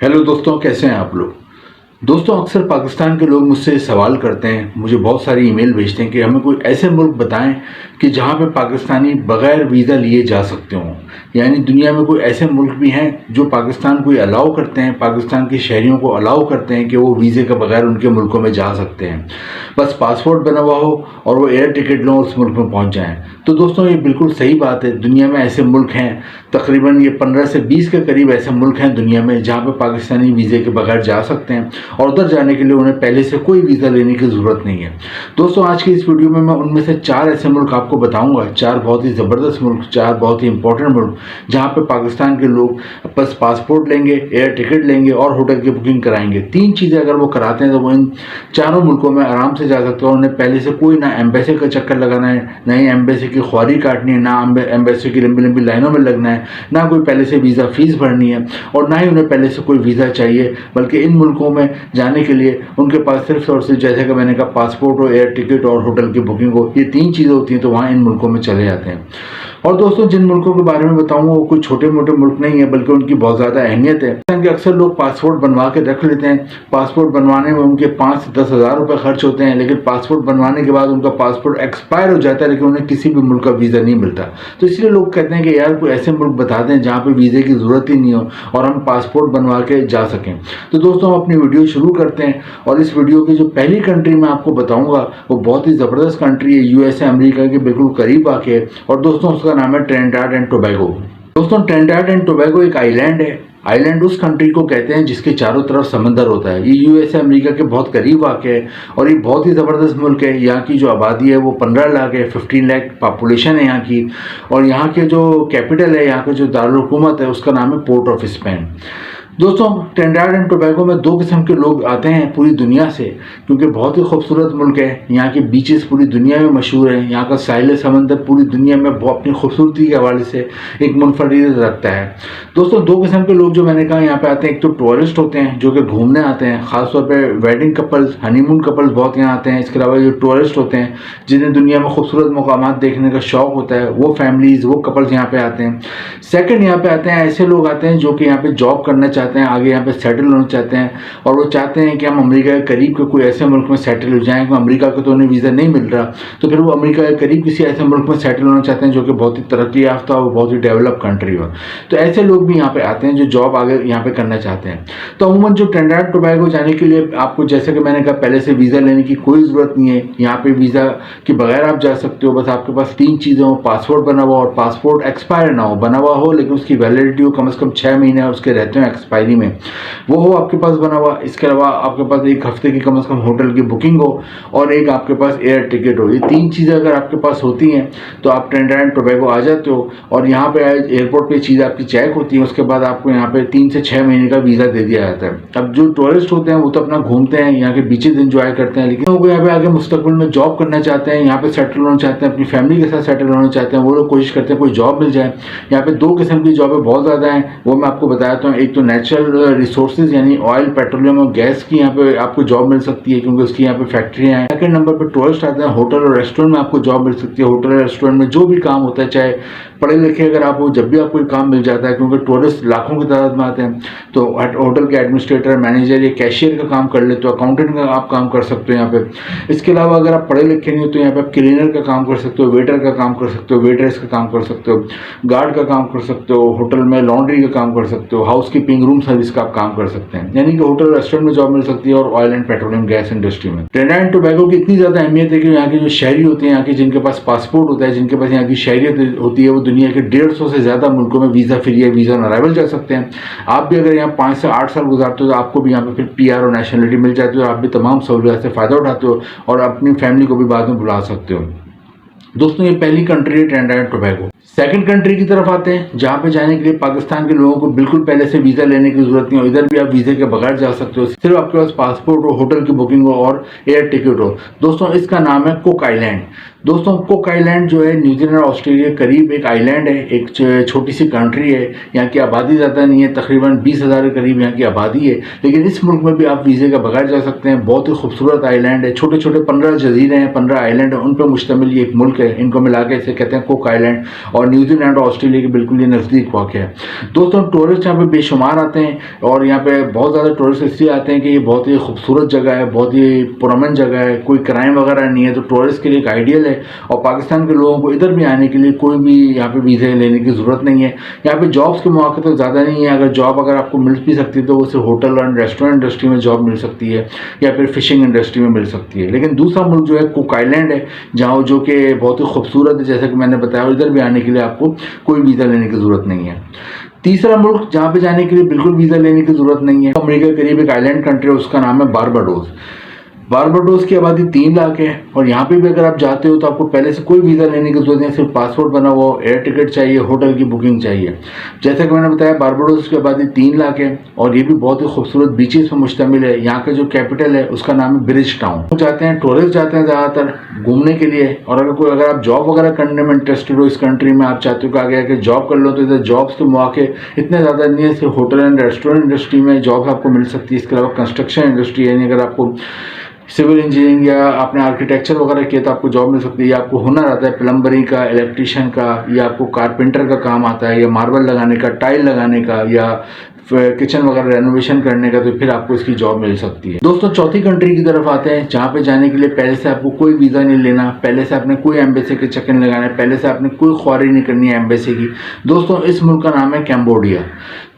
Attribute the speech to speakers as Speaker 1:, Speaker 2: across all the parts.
Speaker 1: Hello दोस्तों, कैसे हैं आप लोग। दोस्तों, अक्सर पाकिस्तान के लोग मुझसे सवाल करते हैं, मुझे बहुत सारी ईमेल भेजते हैं कि हमें कोई ऐसे मुल्क बताएं कि जहां पे पाकिस्तानी बगैर वीज़ा लिए जा सकते हों। यानी दुनिया में कोई ऐसे मुल्क भी हैं जो पाकिस्तान को अलाउ करते हैं, पाकिस्तान के शहरियों को अलाउ करते हैं कि वो वीज़े के बगैर उनके मुल्कों में जा सकते हैं। बस पासपोर्ट बना हुआ हो और वो एयर टिकट लो और उस मुल्क में पहुँच जाएँ। तो दोस्तों, ये बिल्कुल सही बात है। दुनिया में ऐसे मुल्क हैं, तकरीबन ये 15 से 20 के करीब ऐसे मुल्क हैं दुनिया में जहाँ पे पाकिस्तानी वीज़े के बगैर जा सकते हैं और उधर जाने के लिए उन्हें पहले से कोई वीज़ा लेने की ज़रूरत नहीं है। दोस्तों, आज की इस वीडियो में मैं उनमें से 4 ऐसे मुल्क आपको बताऊंगा, 4 बहुत ही ज़बरदस्त मुल्क, 4 बहुत ही इंपॉर्टेंट मुल्क जहाँ पे पाकिस्तान के लोग बस पासपोर्ट लेंगे, एयर टिकट लेंगे और होटल की बुकिंग कराएंगे। 3 चीज़ें अगर वो कराते हैं तो वो इन चारों मुल्कों में आराम से जा सकते हैं। उन्हें पहले से कोई ना एम्बेसी का चक्कर लगाना है, ना ही एम्बेसी की ख्वारी काटनी है, ना एम्बेसी की लंबी लंबी लाइनों में लगना है, ना कोई पहले से वीज़ा फीस भरनी है और ना ही उन्हें पहले से कोई वीज़ा चाहिए। बल्कि इन मुल्कों में जाने के लिए उनके पास सिर्फ और सिर्फ, जैसे कि मैंने कहा, पासपोर्ट हो, एयर टिकट और होटल की बुकिंग हो, ये 3 चीज़ें होती हैं तो वहाँ इन मुल्कों में चले जाते हैं। और दोस्तों, जिन मुल्कों के बारे में बताऊंगा वो कोई छोटे मोटे मुल्क नहीं है, बल्कि उनकी बहुत ज़्यादा अहमियत है। कि अक्सर लोग पासपोर्ट बनवा के रख लेते हैं, पासपोर्ट बनवाने में उनके 5 से 10 हज़ार रुपये खर्च होते हैं, लेकिन पासपोर्ट बनवाने के बाद उनका पासपोर्ट एक्सपायर हो जाता है, लेकिन उन्हें किसी भी मुल्क का वीज़ा नहीं मिलता। तो इसलिए लोग कहते हैं कि यार कोई ऐसे मुल्क बता दें जहाँ पे वीज़े की ज़रूरत ही नहीं हो और हम पासपोर्ट बनवा के जा सकें। तो दोस्तों, हम अपनी वीडियो शुरू करते हैं और इस वीडियो की जो पहली कंट्री मैं आपको बताऊँगा वो बहुत ही ज़बरदस्त कंट्री है, यूएसए अमेरिका के बिल्कुल करीब आके है। और दोस्तों, उसका नाम है ट्रिनिडाड एंड टोबैगो। दोस्तों, ट्रिनिडाड एंड टोबैगो एक आइलैंड है। आइलैंड उस कंट्री को कहते हैं जिसके चारों तरफ समंदर होता है। ये यूएसए अमेरिका के बहुत करीब वाक़ है और ये बहुत ही ज़बरदस्त मुल्क है। यहाँ की जो आबादी है वो 15 लाख है, 15 लाख पॉपुलेशन है यहाँ की। और यहाँ के जो कैपिटल है, यहाँ के जो दारुल हुकूमत है, उसका नाम है पोर्ट ऑफ स्पेन। दोस्तों, ट्रिनिडाड एंड टोबैगो में 2 किस्म के लोग आते हैं पूरी दुनिया से, क्योंकि बहुत ही खूबसूरत मुल्क है। यहाँ के बीचेस पूरी दुनिया में मशहूर हैं। यहाँ का साहिल समंदर पूरी दुनिया में अपनी खूबसूरती के हवाले से एक मुनफरिद रखता है। दोस्तों, 2 किस्म के लोग जो मैंने कहा यहाँ पे आते हैं। एक तो टूरिस्ट होते हैं जो कि घूमने आते हैं, ख़ासतौर पर वेडिंग कपल्स, हनीमून कपल्स बहुत यहाँ आते हैं। इसके अलावा जो टूरिस्ट होते हैं जिन्हें दुनिया में खूबसूरत मकामात देखने का शौक़ होता है, वो फैमिलीज़, वो कपल्स यहाँ पे आते हैं। सेकंड, यहाँ पे आते हैं ऐसे लोग आते हैं जो कि यहाँ पे जॉब करना चाहते हैं, आगे यहाँ पे सेटल होना चाहते हैं और वो चाहते हैं कि हम अमेरिका के करीब के कोई ऐसे मुल्क में सेटल हो जाएं। क्योंकि अमेरिका को तो उन्हें वीज़ा नहीं मिल रहा, तो फिर वो अमेरिका के करीब किसी ऐसे मुल्क में सेटल होना चाहते हैं जो कि बहुत ही तरक्की याफ्ता हो, बहुत ही डेवलप कंट्री हो। तो ऐसे लोग भी यहाँ पे आते हैं जो जॉब आगे यहाँ पे करना चाहते हैं। तो अमूमन जो ट्रिनिडाड टोबैगो जाने के लिए आपको, जैसे कि मैंने कहा, पहले से वीज़ा लेने की कोई ज़रूरत नहीं है। यहाँ पे वीज़ा के बगैर आप जा सकते हो। बस आपके पास 3 चीज़ें हो, पासपोर्ट बना हुआ और पासपोर्ट एक्सपायर ना हो, बना हुआ हो लेकिन उसकी वैलिडिटी हो कम से कम 6 महीने उसके रहते हो एक्सपायरी में, वो हो आपके पास बना हुआ। इसके अलावा आपके पास 1 हफ्ते की कम से कम होटल की बुकिंग हो और एक आपके पास एयर टिकट हो। ये 3 चीज़ें अगर आपके पास होती हैं तो आप ट्रिनिडाड एंड टोबैगो आ जाते हो और यहाँ पे एयरपोर्ट पे चीज़ आपकी चेक होती है। उसके बाद आपको यहाँ पे 3 से 6 महीने का वीज़ा दे दिया जाता है। अब जो टूरिस्ट होते हैं वो तो अपना घूमते हैं, यहाँ के बीचेज एंजॉय करते हैं, लेकिन वो यहाँ पे आगे मुस्तकबिल में जॉब करना चाहते हैं, यहाँ पे सेटल होना चाहते हैं, अपनी फैमिली के साथ सेटल होना चाहते हैं, वो लोग कोशिश करते हैं कोई जॉब मिल जाए। यहाँ पे 2 किस्म की जॉबें बहुत ज़्यादा हैं, वो मैं आपको बताता हूँ। एक तो नेचुरल रिसोर्सेज यानी ऑयल, पेट्रोलियम और गैस की यहाँ पे आपको जॉब मिल सकती है क्योंकि उसकी यहाँ पे फैक्ट्रियाँ हैं। सेकंड नंबर पे टूरिस्ट आते हैं, होटल और रेस्टोरेंट में आपको जॉब मिल सकती है। होटल और रेस्टोरेंट में जो भी काम होता है, चाहे पढ़े लिखे अगर आप हो, जब भी आपको काम मिल जाता है, क्योंकि टूरिस्ट लाखों की तादाद में आते हैं, तो होटल के एडमिनिस्ट्रेटर, मैनेजर या कैशियर का काम कर लेते हो, अकाउंटेंट का आप काम कर सकते हो यहाँ पे। इसके अलावा अगर आप पढ़े लिखे नहीं हो तो यहाँ पे आप क्लीनर का काम कर सकते हो, वेटर का काम कर सकते हो, वेटरेस का काम कर सकते हो, गार्ड का काम कर सकते हो, होटल में लॉन्ड्री का काम कर सकते हो, हाउस कीपिंग, रूम सर्विस का आप काम कर सकते हैं। यानी कि होटल रेस्टोरेंट में जॉब मिल सकती है और oil and petroleum gas industry में। ट्रिनिडाड एंड टोबैगो की इतनी ज़्यादा अहमियत है कि यहाँ के जो शहरी होते हैं, यहाँ के जिनके पास पासपोर्ट होता है, जिनके पास यहाँ की शहरियत होती है, वो दुनिया के 150 से ज़्यादा मुल्कों में वीज़ा फ्री या वीज़ा ऑन अराइवल जा सकते हैं। आप भी अगर यहाँ 5 से 8 साल गुजारते हो तो आपको भी यहाँ पे फिर PR और नेशनलिटी मिल जाती है और आप भी तमाम सहूलियत से फ़ायदा उठाते हो और अपनी फैमिली को भी बाद में बुला सकते हो। दोस्तों, ये पहली कंट्री है Trinidad and Tobago. Second country की तरफ आते हैं जहाँ पे जाने के लिए पाकिस्तान के लोगों को बिल्कुल पहले से वीज़ा लेने की जरूरत नहीं हो। इधर भी आप वीज़े के बगैर जा सकते हो, सिर्फ आपके पास पासपोर्ट हो, होटल की बुकिंग हो और एयर टिकट हो। दोस्तों, इसका नाम है कुक आइलैंड। दोस्तों कुक आइलैंड जो है न्यूजीलैंड और ऑस्ट्रेलिया के करीब एक आइलैंड है, एक छोटी सी कंट्री है। यहाँ की आबादी ज़्यादा नहीं है, तकरीबन 20,000 के करीब यहाँ की आबादी है। लेकिन इस मुल्क में भी आप वीज़े के बगैर जा सकते हैं। बहुत ही खूबसूरत आइलैंड है, छोटे छोटे 15 जजीरे हैं, 15 आइलैंड हैं, उन पर मुश्तमिल ये एक मुल्क है। इनको मिला के इसे कहते हैं कुक आइलैंड, और न्यूजीलैंड और ऑस्ट्रेलिया के बिल्कुल ये नज़दीक वाक़ है। दोस्तों टूरिस्ट यहाँ पे बेशुमार आते हैं, और यहाँ पे बहुत ज़्यादा टूरिस्ट इसलिए आते हैं कि ये बहुत ही खूबसूरत जगह है, बहुत ही पुरअमन जगह है, कोई क्राइम वगैरह नहीं है, तो टूरिस्ट के लिए एक आइडियल है। और पाकिस्तान के लोगों को इधर भी आने के लिए कोई भी यहाँ पे वीज़े लेने की ज़रूरत नहीं है। यहाँ पे जॉब्स के मौके तो ज़्यादा नहीं है। अगर आपको मिल भी सकती है तो वो सिर्फ होटल एंड रेस्टोरेंट इंडस्ट्री में जॉब मिल सकती है, या फिर फिशिंग इंडस्ट्री में मिल सकती है। लेकिन दूसरा मुल्क जो है कुक आइलैंड है, जहाँ जो कि बहुत ही खूबसूरत है, जैसा कि मैंने बताया, इधर भी आने के लिए आपको कोई वीज़ा लेने की ज़रूरत नहीं है। तीसरा मुल्क जहाँ पे जाने के लिए बिल्कुल वीज़ा लेने की ज़रूरत नहीं है, अमेरिका के करीब एक आइलैंड कंट्री है, उसका नाम है बारबाडोस। बारबाडोस की आबादी 3 लाख है, और यहाँ पे भी अगर आप जाते हो तो आपको पहले से कोई वीज़ा लेने की जरूरत नहीं, सिर्फ पासपोर्ट बना हुआ, एयर टिकट चाहिए, होटल की बुकिंग चाहिए। जैसा कि मैंने बताया बारबाडोस की आबादी 3 लाख है, और ये भी बहुत ही खूबसूरत बीचेस पर मुश्तमिल है। यहाँ का जो कैपिटल है उसका नाम है ब्रिज टाउन। जाते हैं टूरिस्ट जाते हैं ज़्यादातर घूमने के लिए, और अगर आप जॉब वगैरह करने में इंटरेस्टेड हो, इस कंट्री में आप चाहते हो कि आगे आके जॉब कर लो, तो इधर जॉब्स के मौके इतने ज़्यादा नहीं है। सिर्फ होटल एंड रेस्टोरेंट इंडस्ट्री में जॉब आपको मिल सकती है। इसके अलावा कंस्ट्रक्शन इंडस्ट्री, यानी अगर आपको सिविल इंजीनियरिंग या आपने आर्किटेक्चर वगैरह किया तो आपको जॉब मिल सकती है। या आपको हुनर आता है प्लम्बरिंग का, इलेक्ट्रिशियन का, या आपको कारपेंटर का काम आता है, या मार्बल लगाने का, टाइल लगाने का, या किचन वगैरह रेनोवेशन करने का, तो फिर आपको इसकी जॉब मिल सकती है। दोस्तों चौथी कंट्री की तरफ आते हैं, जहाँ पे जाने के लिए पहले से आपको कोई वीज़ा नहीं लेना, पहले से आपने कोई एम्बेसी के चक्कर नहीं लगाना है, पहले से आपने कोई ख्वारी नहीं करनी है एम्बेसी की। दोस्तों इस मुल्क का नाम है कैम्बोडिया।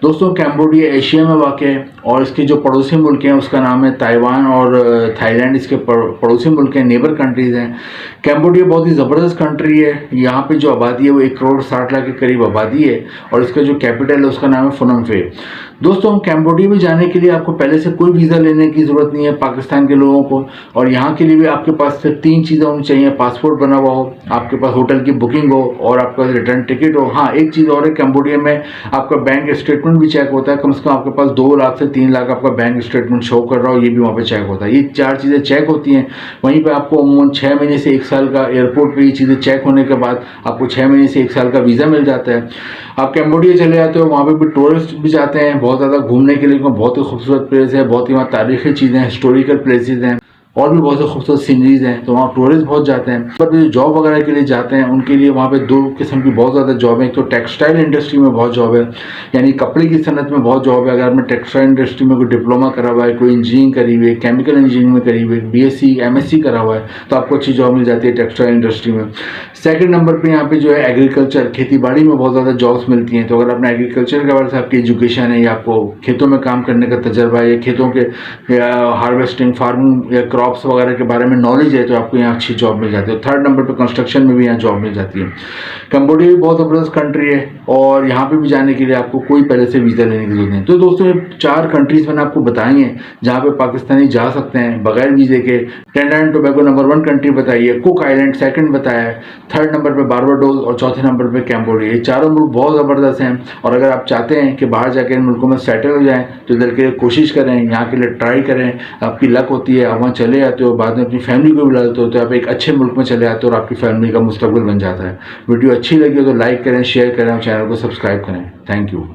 Speaker 1: दोस्तों कैम्बोडिया एशिया में वाक़ है, और इसके जो पड़ोसी मुल्क हैं उसका नाम है ताइवान और थाईलैंड, इसके पड़ोसी मुल्क हैं, नेबर कंट्रीज़ हैं। कैम्बोडिया बहुत ही ज़बरदस्त कंट्री है। यहाँ पे जो आबादी है वो 1 करोड़ 60 लाख के करीब आबादी है, और इसका जो कैपिटल है उसका नाम है फनम फे। दोस्तों कैम्बोडिया में जाने के लिए आपको पहले से कोई वीज़ा लेने की ज़रूरत नहीं है पाकिस्तान के लोगों को, और यहाँ के लिए भी आपके पास सिर्फ 3 चीज़ें होनी चाहिए। पासपोर्ट बना हुआ हो, आपके पास होटल की बुकिंग हो, और आपका रिटर्न टिकट हो। हाँ एक चीज़ और है, कैम्बोडिया में आपका बैंक स्टेटमेंट भी चेक होता है। कम से कम आपके पास 2 लाख से 3 लाख आपका बैंक स्टेटमेंट शो कर रहा हो, ये भी वहाँ पे चेक होता है। ये 4 चीज़ें चेक होती हैं। वहीं पे आपको अमूमन 6 महीने से 1 साल का एयरपोर्ट पे ये चीज़ें चेक होने के बाद आपको 6 महीने से 1 साल का वीज़ा मिल जाता है। आप कैम्बोडिया चले जाते हो, वहाँ पे भी टूरिस्ट भी जाते हैं बहुत ज़्यादा घूमने के लिए। बहुत ही खूबसूरत प्लेस है, बहुत ही वहाँ तारीखी चीज़ें हैं, हिस्टोरिकल प्लेसेस हैं, और भी बहुत से खूबसूरत सीनरीज हैं, तो वहाँ टूरिस्ट बहुत जाते हैं। पर जो जॉब वगैरह के लिए जाते हैं उनके लिए वहाँ पे 2 किस्म की बहुत ज़्यादा जॉब है। एक तो टेक्सटाइल इंडस्ट्री में बहुत जॉब है, यानी कपड़े की सनत में बहुत जॉब है। अगर आपने टेक्सटाइल इंडस्ट्री में कोई डिप्लोमा करा हुआ है, कोई इंजीनियरिंग करी हुई है, केमिकल इंजीनियरिंग में करी हुई है, BSc MSc करा हुआ है, तो आपको अच्छी जॉब मिल जाती है टेक्सटाइल इंडस्ट्री में। सेकंड नंबर पे यहाँ पे जो है एग्रीकल्चर, खेती बाड़ी में बहुत ज़्यादा जॉब्स मिलती हैं। तो अगर आपने एग्रीकल्चर के बारे से आपकी एजुकेशन है, या आपको खेतों में काम करने का तजर्बा है, या खेतों के हार्वेस्टिंग, फार्मिंग या क्रॉप्स वगैरह के बारे में नॉलेज है, तो आपको यहाँ अच्छी जॉब मिल जाती है। थर्ड नंबर पे कंस्ट्रक्शन में भी यहाँ जॉब मिल जाती है। कंबोडिया भी बहुत ज़बरदस्त कंट्री है, और यहाँ पे भी जाने के लिए आपको कोई पहले से वीज़ा लेने की जरूरत नहीं। तो दोस्तों ये 4 कंट्रीज़ मैंने आपको बताई हैं जहाँ पे पाकिस्तानी जा सकते हैं बगैर वीज़े के। Trinidad and Tobago number 1 country बताई है, कुक आइलैंड सेकंड बताया है, थर्ड नंबर पे बारबाडोस, और चौथे नंबर पे कैम्बोडिया। ये चारों मुल्क बहुत ज़बरदस्त हैं, और अगर आप चाहते हैं कि बाहर जाकर इन मुल्कों में सेटल हो जाएँ तो इधर के लिए कोशिश करें, यहाँ के लिए ट्राई करें। आपकी लक होती है, आप वहाँ चले जाते हो, बाद में अपनी फैमिली को बुला लेते हो, तो आप एक अच्छे मुल्क में चले जाते हो और आपकी फैमिली का मुस्तकबिल बन जाता है। वीडियो अच्छी लगी हो तो लाइक करें, शेयर करें और चैनल को सब्सक्राइब करें। Thank you.